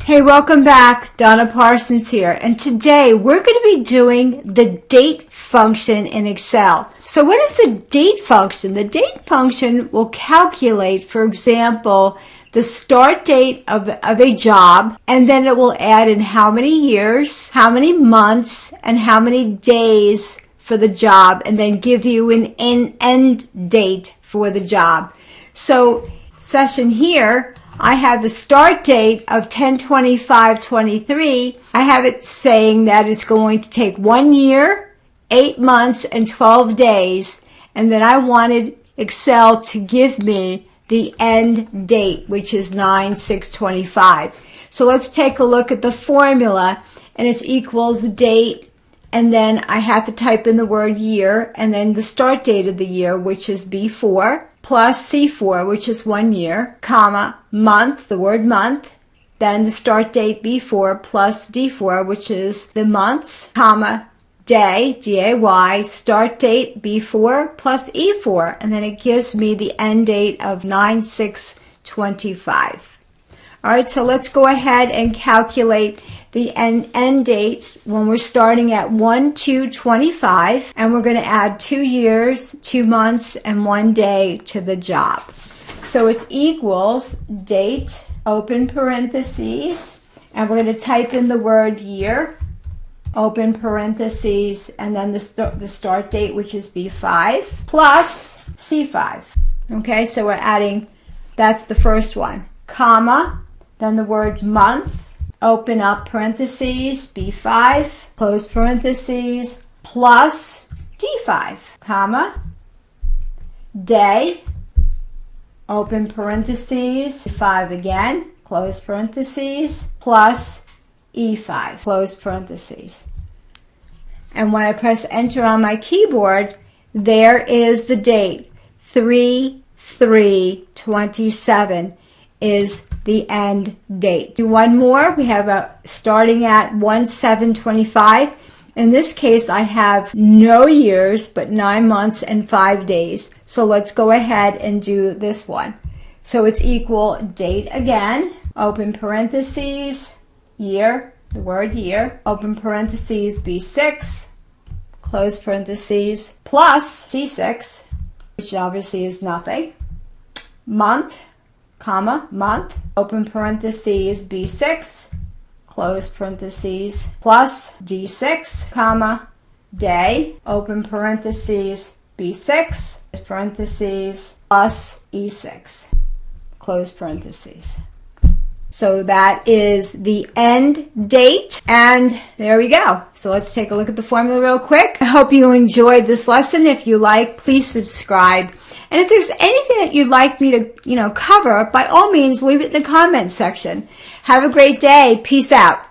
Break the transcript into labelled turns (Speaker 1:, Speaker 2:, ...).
Speaker 1: Hey, welcome back. Donna Parsons here. And today we're going to be doing the date function in Excel. So what is the date function? The date function will calculate, for example, the start date of a job, and then it will add in how many years, how many months, and how many days for the job, and then give you an end date for the job. So session here, I have the start date of 10/25/23. I have it saying that it's going to take 1 year, 8 months, and 12 days. And then I wanted Excel to give me the end date, which is 9/6/25. So let's take a look at the formula, and it's equals date, and then I have to type in the word year, and then the start date of the year, which is B4, plus C4, which is 1 year, comma, month, the word month, then the start date B4 plus D4, which is the months, comma, day, D-A-Y, start date B4 plus E4, and then it gives me the end date of 9/6/25. All right, so let's go ahead and calculate the end dates when we're starting at 1/2/25, and we're going to add 2 years, 2 months, and 1 day to the job. So it's equals date, open parentheses, and we're going to type in the word year, open parentheses, and then the start date, which is B5, plus C5. Okay, so we're adding, that's the first one, comma, then the word month, open up parentheses, B5, close parentheses, plus D5, comma, day, open parentheses, B5 again, close parentheses, plus E5, close parentheses. And when I press enter on my keyboard, there is the date, 3/3/27 is the end date. Do one more. We have starting at 1/7/25. In this case, I have no years, but 9 months and 5 days. So let's go ahead and do this one. So it's equal date again, open parentheses, year, the word year, open parentheses, B6, close parentheses, plus C6, which obviously is nothing, month, comma, month, open parentheses, B6, close parentheses, plus D6, comma, day, open parentheses, B6, parentheses, plus E6, close parentheses. So that is the end date, and there we go. So let's take a look at the formula real quick. I hope you enjoyed this lesson. If you like, please subscribe. And if there's anything that you'd like me to, cover, by all means, leave it in the comments section. Have a great day. Peace out.